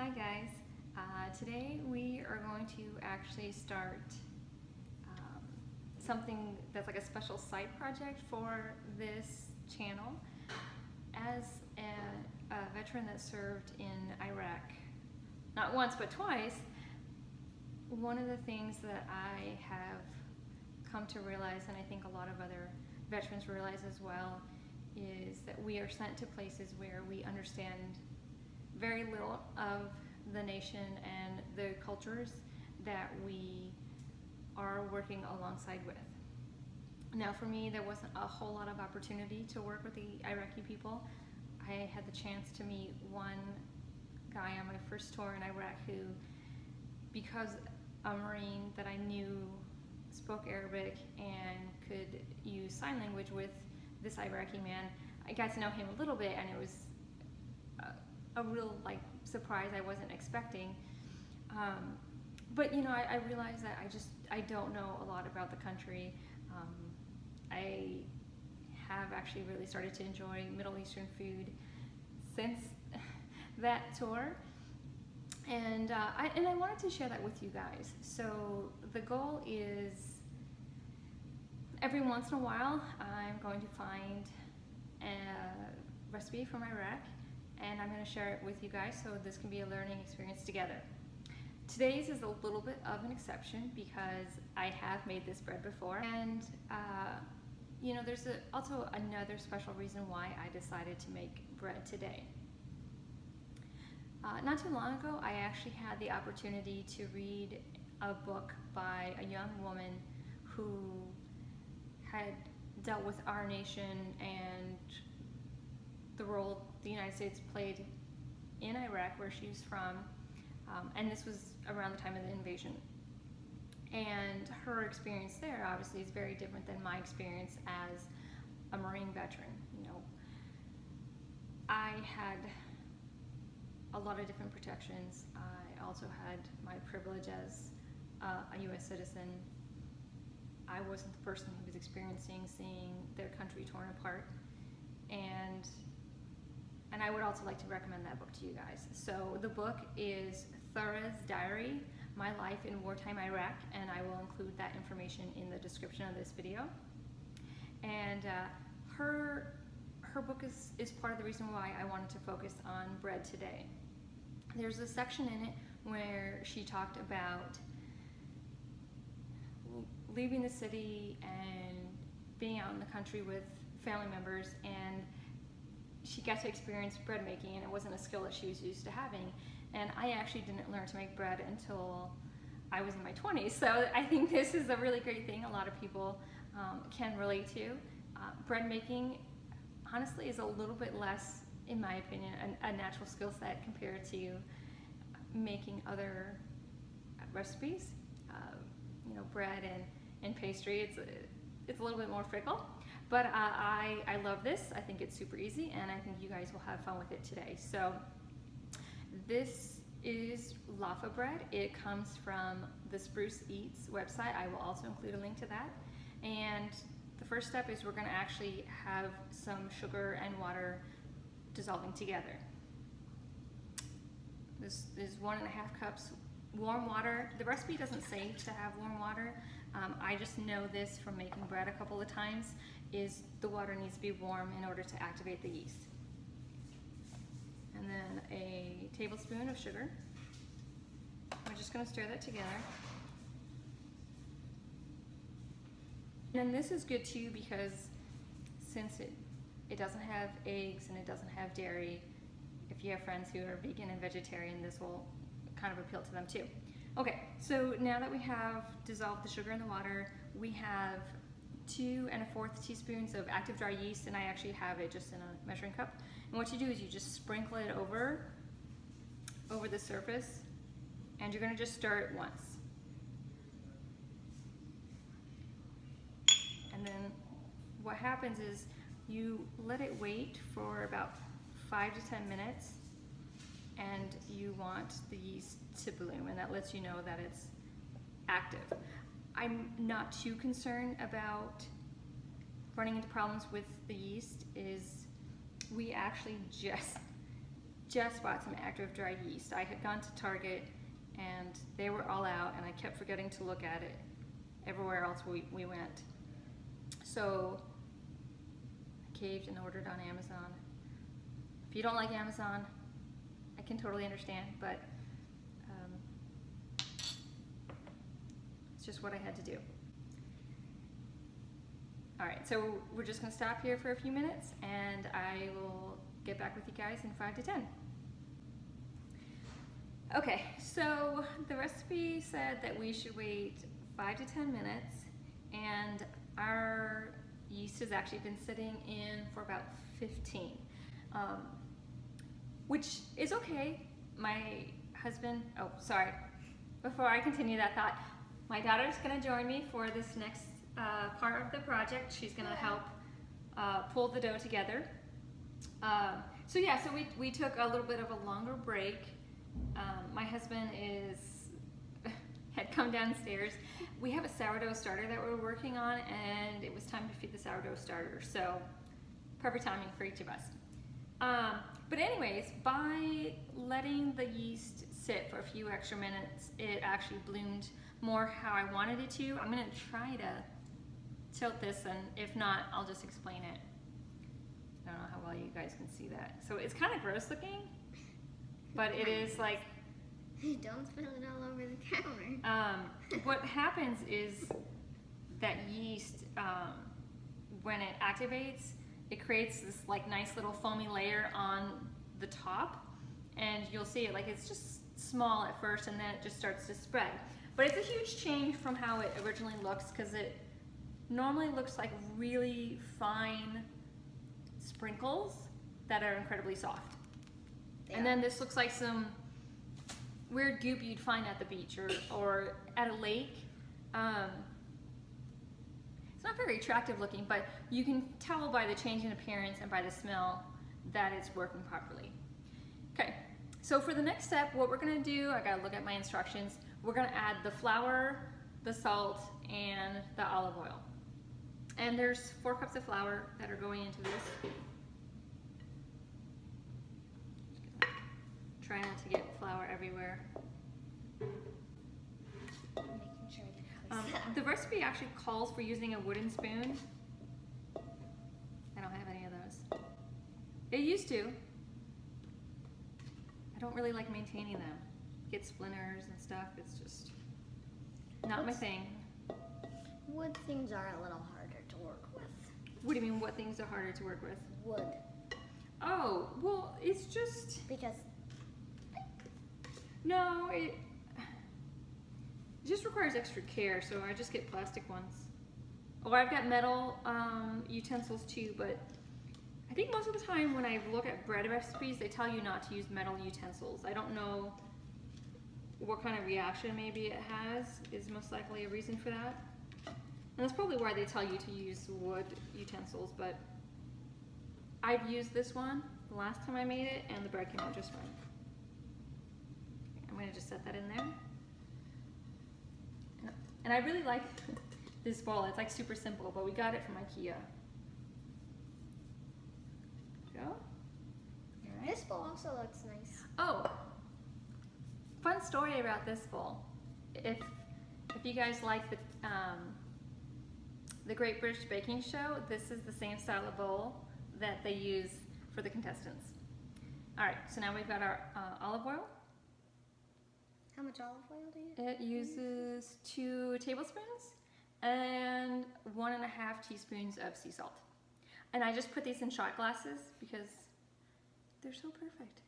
Hi guys, today we are going to actually start something that's like a special side project for this channel. As a veteran that served in Iraq, not once but twice, one of the things that I have come to realize, and I think a lot of other veterans realize as well, is that we are sent to places where we understand very little of the nation and the cultures that we are working alongside with. Now for me, there wasn't a whole lot of opportunity to work with the Iraqi people. I had the chance to meet one guy on my first tour in Iraq who, because a Marine that I knew spoke Arabic and could use sign language with this Iraqi man, I got to know him a little bit, and it was a real surprise I wasn't expecting. But you know, I realized that I don't know a lot about the country. I have actually really started to enjoy Middle Eastern food since that tour, and I wanted to share that with you guys. So the goal is, every once in a while I'm going to find a recipe from Iraq, and I'm going to share it with you guys so this can be a learning experience together. Today's is a little bit of an exception because I have made this bread before, and you know, there's also another special reason why I decided to make bread today. Not too long ago, I actually had the opportunity to read a book by a young woman who had dealt with our nation and the role the United States played in Iraq, where she's from, and this was around the time of the invasion. And her experience there obviously is very different than my experience as a Marine veteran. You know, I had a lot of different protections. I also had my privilege as a U.S. citizen. I wasn't the person who was experiencing seeing their country torn apart, and I would also like to recommend that book to you guys. So the book is Thura's Diary, My Life in Wartime Iraq, and I will include that information in the description of this video. And her book is part of the reason why I wanted to focus on bread today. There's a section in it where she talked about leaving the city and being out in the country with family members, and she got to experience bread making, and it wasn't a skill that she was used to having. And I actually didn't learn to make bread until I was in my 20s. So I think this is a really great thing a lot of people can relate to. Bread making, honestly, is a little bit less, in my opinion, a natural skill set compared to making other recipes. You know, bread and pastry, it's a little bit more fickle. But I love this. I think it's super easy, and I think you guys will have fun with it today. So this is Laffa bread. It comes from the Spruce Eats website. I will also include a link to that. And the first step is we're going to actually have some sugar and water dissolving together. This is 1.5 cups warm water. The recipe doesn't say to have warm water. I just know this from making bread a couple of times, is the water needs to be warm in order to activate the yeast. And then a tablespoon of sugar. We're just going to stir that together. And this is good too because since it doesn't have eggs and it doesn't have dairy, if you have friends who are vegan and vegetarian, this will kind of appeal to them too. Okay, so now that we have dissolved the sugar in the water, we have 2 1/4 teaspoons of active dry yeast, and I actually have it just in a measuring cup. And what you do is you just sprinkle it over the surface, and you're going to just stir it once. And then what happens is you let it wait for about 5 to 10 minutes, and you want the yeast to bloom, and that lets you know that it's active. I'm not too concerned about running into problems with the yeast. We actually just bought some active dry yeast. I had gone to Target and they were all out, and I kept forgetting to look at it everywhere else we went. So I caved and ordered on Amazon. If you don't like Amazon, I can totally understand, but it's just what I had to do. All right, so we're just gonna stop here for a few minutes, and I will get back with you guys in 5 to 10. Okay, so the recipe said that we should wait 5 to 10 minutes, and our yeast has actually been sitting in for about 15, which is okay. My husband, oh, sorry. Before I continue that thought, my daughter's gonna join me for this next part of the project. She's gonna help pull the dough together. So yeah, so we took a little bit of a longer break. My husband had come downstairs. We have a sourdough starter that we're working on, and it was time to feed the sourdough starter. So perfect timing for each of us. But anyways, by letting the yeast sit for a few extra minutes, it actually bloomed more how I wanted it to. I'm gonna try to tilt this, and if not, I'll just explain it. I don't know how well you guys can see that. So it's kind of gross looking, but it is like... Don't spill it all over the counter. What happens is that yeast, when it activates, it creates this like nice little foamy layer on the top, and you'll see it like it's just small at first, and then it just starts to spread. But it's a huge change from how it originally looks, because it normally looks like really fine sprinkles that are incredibly soft. And then this looks like some weird goop you'd find at the beach or at a lake. It's not very attractive looking, but you can tell by the change in appearance and by the smell that it's working properly. Okay, so for the next step, what we're gonna do, I gotta look at my instructions, we're gonna add the flour, the salt, and the olive oil. And there's 4 cups of flour that are going into this. Try not to get flour everywhere. Making sure I didn't place that. The recipe actually calls for using a wooden spoon. I don't have any of those. It used to. I don't really like maintaining them. Get splinters and stuff. It's just not my thing. Wood things are a little harder to work with. What do you mean, what things are harder to work with? Wood. Oh, well, it's just... Because... No, it just requires extra care, so I just get plastic ones. Oh, I've got metal utensils too, but I think most of the time when I look at bread recipes, they tell you not to use metal utensils. I don't know what kind of reaction maybe it has, is most likely a reason for that. And that's probably why they tell you to use wood utensils, but I've used this one the last time I made it, and the bread came out just fine. I'm gonna just set that in there. And I really like this bowl. It's like super simple, but we got it from IKEA. Go. All right. This bowl also looks nice. Oh, fun story about this bowl. If you guys like the Great British Baking Show, this is the same style of bowl that they use for the contestants. All right, so now we've got our olive oil. How much olive oil do you use? It uses 2 tablespoons and 1.5 teaspoons of sea salt. And I just put these in shot glasses because they're so perfect.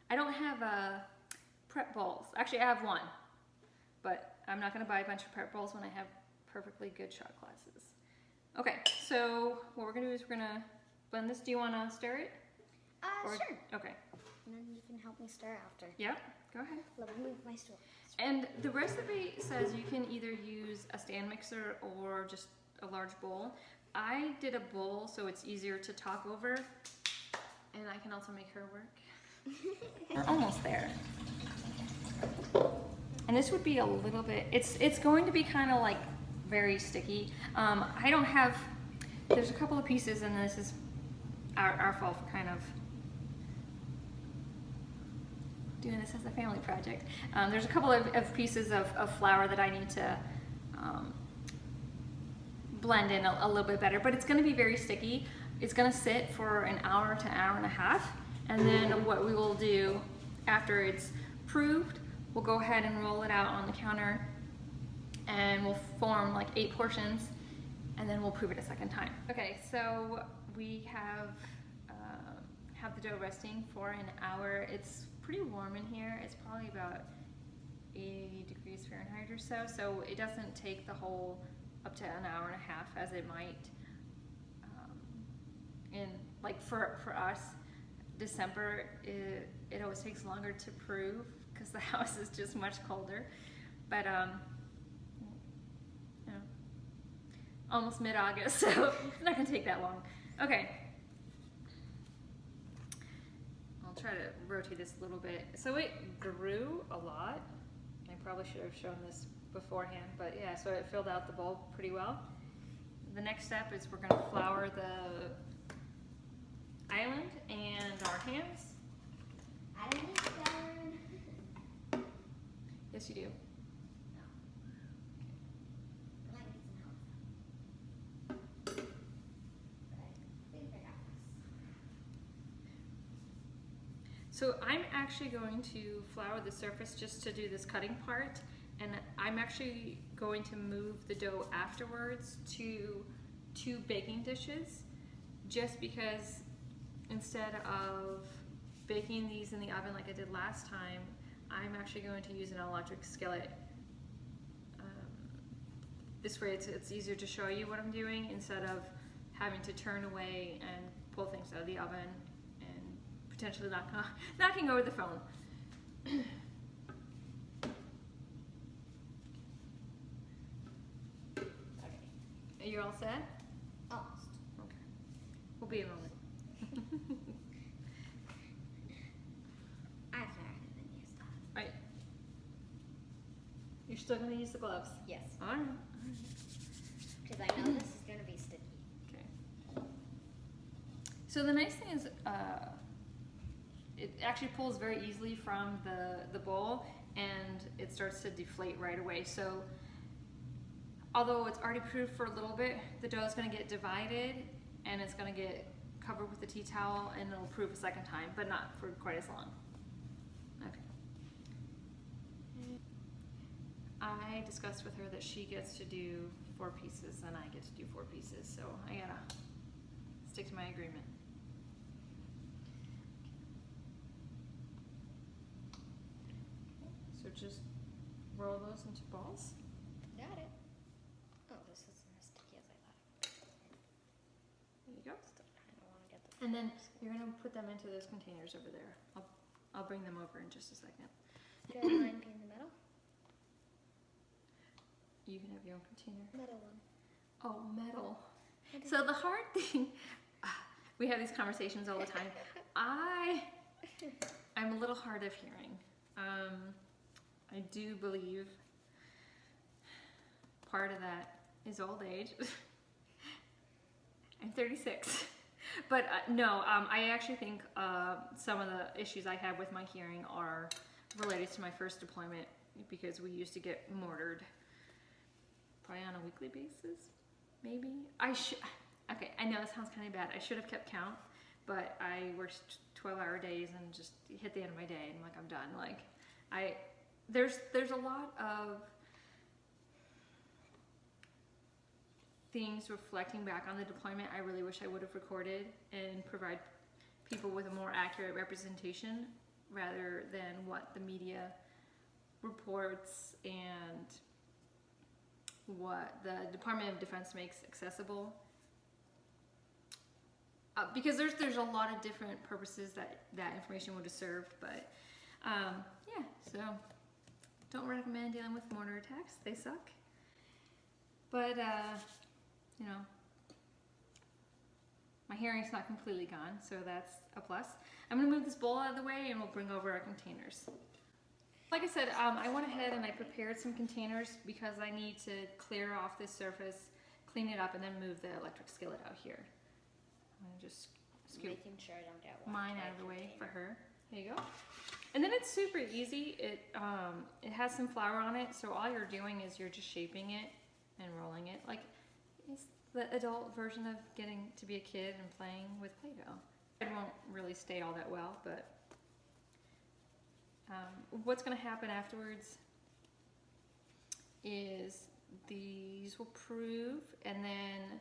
I don't have prep bowls. Actually, I have one, but I'm not gonna buy a bunch of prep bowls when I have perfectly good shot glasses. Okay, so what we're gonna do is we're gonna blend this. Do you wanna stir it? Sure. Okay. And then you can help me stir after. Yeah, go ahead. Let me move my stool. And the recipe says you can either use a stand mixer or just a large bowl. I did a bowl so it's easier to talk over, and I can also make her work. We're almost there. And this would be a little bit, it's going to be kind of like very sticky. I don't have, there's a couple of pieces, and this is our fault for kind of doing this as a family project. There's a couple of pieces of flour that I need to blend in a little bit better, but it's going to be very sticky. It's going to sit for an hour to an hour and a half, and then what we will do after it's proved, we'll go ahead and roll it out on the counter, and we'll form like 8 portions, and then we'll prove it a second time. Okay, so we have the dough resting for an hour. It's pretty warm in here. It's probably about 80 degrees Fahrenheit or so, so it doesn't take the whole up to an hour and a half as it might. And like for us, December, it always takes longer to prove because the house is just much colder. But you know, almost mid-August, so it's not gonna take that long. Okay. I'll try to rotate this a little bit. So it grew a lot. I probably should have shown this beforehand, but yeah, so it filled out the bowl pretty well. The next step is we're gonna flour the island and our hands. I don't need flour. Yes, you do. No. I might need some help. But I think I got this. So I'm actually going to flour the surface just to do this cutting part, and I'm actually going to move the dough afterwards to 2 baking dishes, just because instead of baking these in the oven like I did last time, I'm actually going to use an electric skillet. This way it's easier to show you what I'm doing instead of having to turn away and pull things out of the oven and potentially knocking over the phone. Okay. Are you all set? Almost. Okay. We'll be a moment. I've never even used that. Right. You're still going to use the gloves? Yes. All right. Because I know this is going to be sticky. Okay. So the nice thing is, it actually pulls very easily from the bowl, and it starts to deflate right away. So although it's already proofed for a little bit, the dough is going to get divided, and it's going to get covered with the tea towel, and it'll proof a second time, but not for quite as long. Okay. I discussed with her that she gets to do 4 pieces and I get to do 4 pieces, so I gotta stick to my agreement. So just roll those into balls. Got it. Oh, this isn't as sticky as I thought. There you go. Still kind of want to get the. And then you're gonna put them into those containers over there. I'll bring them over in just a second. Do I have mine be in the middle? You can have your own container. Middle one. Oh, metal. Okay. So the hard thing, we have these conversations all the time. I'm a little hard of hearing. I do believe part of that is old age. I'm 36. But no, I actually think some of the issues I have with my hearing are related to my first deployment, because we used to get mortared probably on a weekly basis, maybe. Okay, I know it sounds kind of bad. I should have kept count, but I worked 12-hour days and just hit the end of my day and I'm done. Like, there's a lot of things reflecting back on the deployment I really wish I would have recorded and provide people with a more accurate representation rather than what the media reports and what the Department of Defense makes accessible. Because there's a lot of different purposes that information would have served, but yeah, so don't recommend dealing with mortar attacks. They suck. But you know, my hearing's not completely gone, so that's a plus. I'm gonna move this bowl out of the way and we'll bring over our containers. Like I said, I went ahead and I prepared some containers because I need to clear off this surface, clean it up, and then move the electric skillet out here. I'm gonna just scoop Making sure I don't get one mine out of the way for her. There you go. And then it's super easy. It has some flour on it, so all you're doing is you're just shaping it and rolling it. Like, it's the adult version of getting to be a kid and playing with Play-Doh. It won't really stay all that well, but what's gonna happen afterwards is these will prove, and then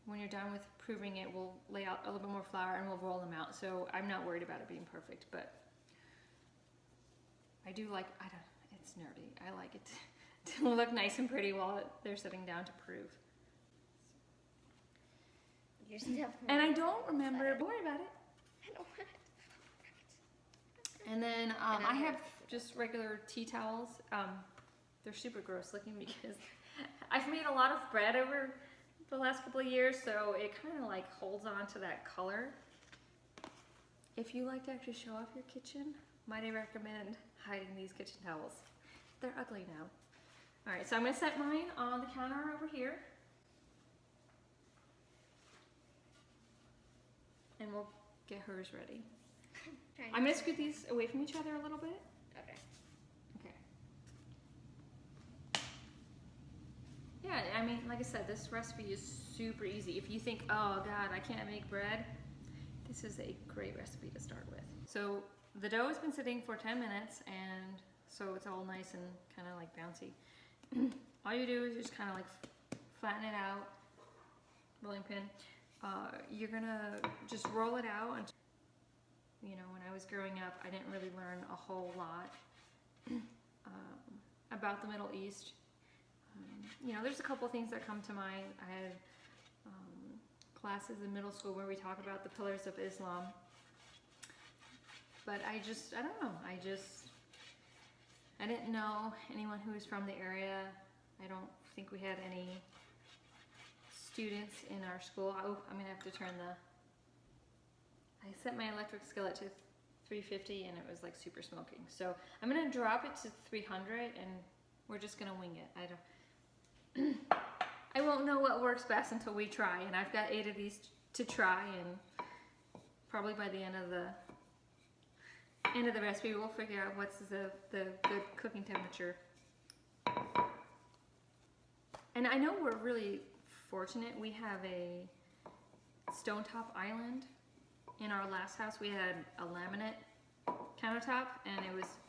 when you're done with proving it, we'll lay out a little bit more flour and we'll roll them out. So I'm not worried about it being perfect, but I do like, it's nerdy. I like it to look nice and pretty while they're sitting down to prove. You're still And I don't remember, don't worry about it. I don't want it. And then I have just regular tea towels. They're super gross looking because I've made a lot of bread over the last couple of years, so it kind of like holds on to that color. If you like to actually show off your kitchen, might I recommend hiding these kitchen towels. They're ugly now. All right, so I'm gonna set mine on the counter over here. And we'll get hers ready. I'm gonna scoot these away from each other a little bit. Okay. Okay. Yeah, I mean, like I said, this recipe is super easy. If you think, oh God, I can't make bread, this is a great recipe to start with. So the dough has been sitting for 10 minutes, and so it's all nice and kind of like bouncy. All you do is just kind of like flatten it out, rolling pin. You're gonna just roll it out. And, you know, when I was growing up, I didn't really learn a whole lot about the Middle East. You know, there's a couple things that come to mind. I had classes in middle school where we talk about the pillars of Islam. But I don't know. I didn't know anyone who was from the area. I don't think we had any students in our school. Oh, I'm gonna have to turn I set my electric skillet to 350 and it was like super smoking. So I'm gonna drop it to 300 and we're just gonna wing it. I won't know what works best until we try, and I've got 8 of these to try, and probably by the end of the recipe we'll figure out what's the good cooking temperature. And I know we're really fortunate. We have a stovetop island. In our last house we had a laminate countertop, and it was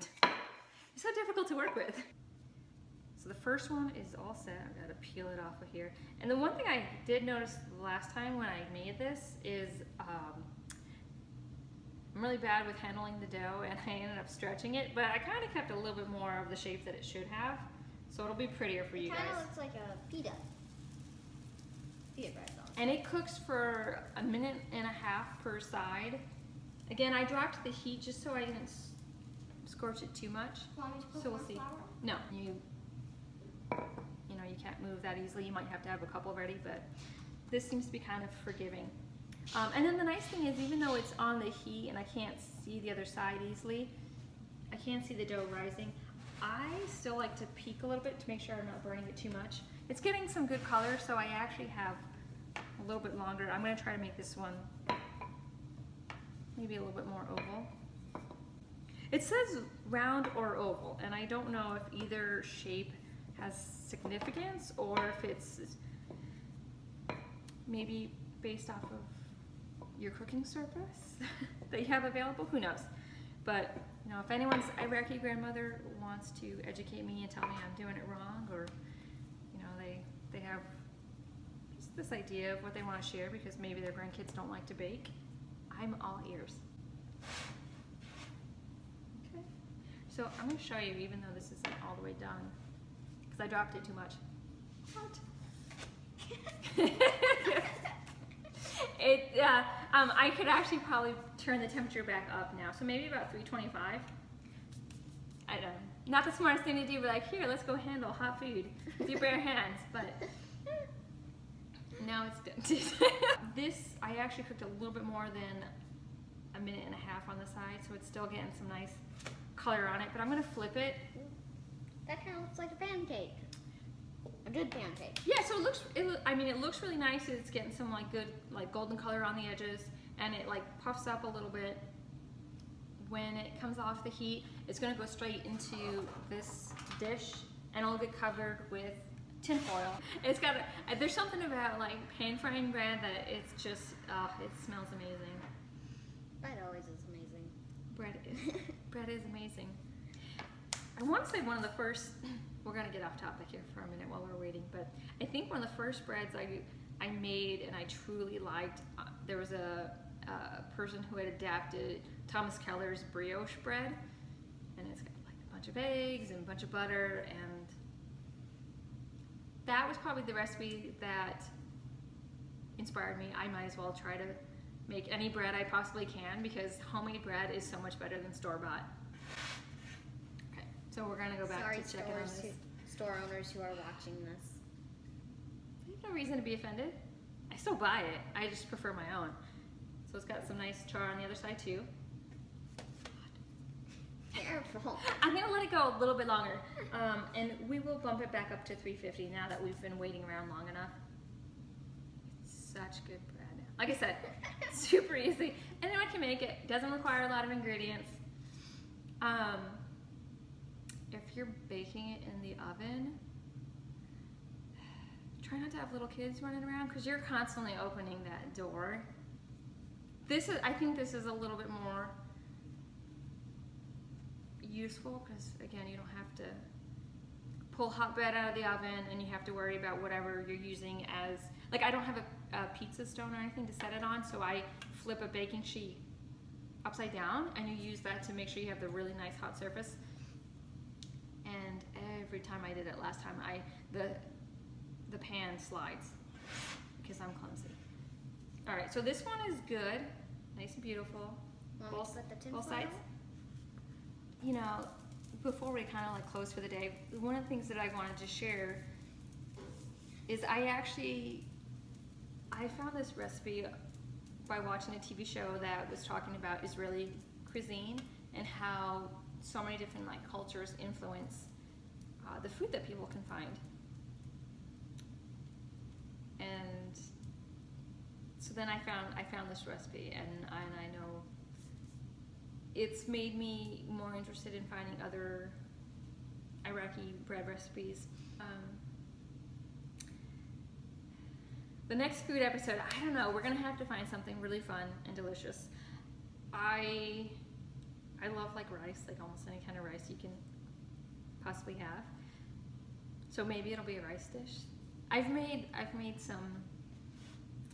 so difficult to work with. So the first one is all set. I've got to peel it off of here. And the one thing I did notice the last time when I made this is I'm really bad with handling the dough, and I ended up stretching it, but I kind of kept a little bit more of the shape that it should have, so it'll be prettier for you guys. It kind of looks like a pita bread sauce. And it cooks for 1.5 minutes per side. Again, I dropped the heat just so I didn't scorch it too much. Want me to put So we'll more see. flour? No, you know, you can't move that easily. You might have to have a couple ready, but this seems to be kind of forgiving. And then the nice thing is, even though it's on the heat and I can't see the other side easily, I can see the dough rising. I still like to peek a little bit to make sure I'm not burning it too much. It's getting some good color, so I actually have a little bit longer. I'm going to try to make this one maybe a little bit more oval. It says round or oval, and I don't know if either shape has significance or if it's maybe based off of your cooking surface that you have available. Who knows? But you know, if anyone's Iraqi grandmother wants to educate me and tell me I'm doing it wrong, or you know, they have just this idea of what they want to share because maybe their grandkids don't like to bake, I'm all ears. Okay, so I'm going to show you, even though this isn't all the way done, because I dropped it too much. What? I could actually probably turn the temperature back up now, so maybe about 325. I don't know. Not the smartest thing to do, but like, here, let's go handle hot food with your bare hands, but now it's done. This, I actually cooked a little bit more than 1.5 minutes on the side, so it's still getting some nice color on it, but I'm gonna flip it. That kind of looks like a pancake. A good pancake. Yeah, so it looks really nice. It's getting some like good like golden color on the edges, and it like puffs up a little bit. when it comes off the heat, it's gonna go straight into this dish and it'll get covered with tin foil. It's got there's something about like pan frying bread that it's just, it smells amazing. Bread always is amazing. Bread is amazing. I want to say one of the first, we're gonna get off topic here for a minute while we're waiting, but I think one of the first breads I made and I truly liked, there was a person who had adapted Thomas Keller's brioche bread, and it's got like a bunch of eggs and a bunch of butter, and that was probably the recipe that inspired me. I might as well try to make any bread I possibly can, because homemade bread is so much better than store-bought. Okay, so we're gonna go back to check it on this. Store owners who are watching this. There's no reason to be offended. I still buy it. I just prefer my own. So it's got some nice char on the other side too. Careful. I'm gonna let it go a little bit longer, and we will bump it back up to 350 now that we've been waiting around long enough. It's such good bread. Like I said, super easy. Anyone can make it. Doesn't require a lot of ingredients. If you're baking it in the oven, try not to have little kids running around, because you're constantly opening that door. I think this is a little bit more useful, because again, you don't have to pull hot bread out of the oven and you have to worry about whatever you're using as, like, I don't have a pizza stone or anything to set it on, so I flip a baking sheet upside down and you use that to make sure you have the really nice hot surface. And every time I did it last time, the pan slides because I'm clumsy. All right, so this one is good, nice and beautiful. Both the tin both foil? sides. You know, before we kind of like close for the day, one of the things that I wanted to share is I found this recipe by watching a TV show that was talking about Israeli cuisine and how so many different like cultures influence the food that people can find. And so then I found this recipe, and I know it's made me more interested in finding other Iraqi bread recipes. The next food episode, I don't know, we're gonna have to find something really fun and delicious. I love like rice, like almost any kind of rice you can possibly have. So maybe it'll be a rice dish. I've made some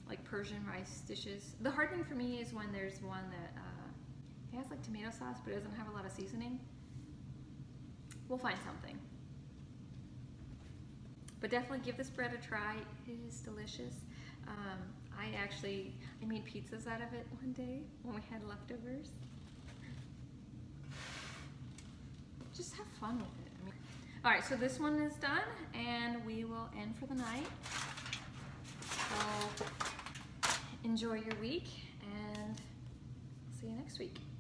like Persian rice dishes. The hard thing for me is when there's one that it has like tomato sauce but it doesn't have a lot of seasoning. We'll find something. But definitely give this bread a try. It is delicious. I made pizzas out of it one day when we had leftovers. Just have fun with it. All right, so this one is done, and we will end for the night. So enjoy your week, and see you next week.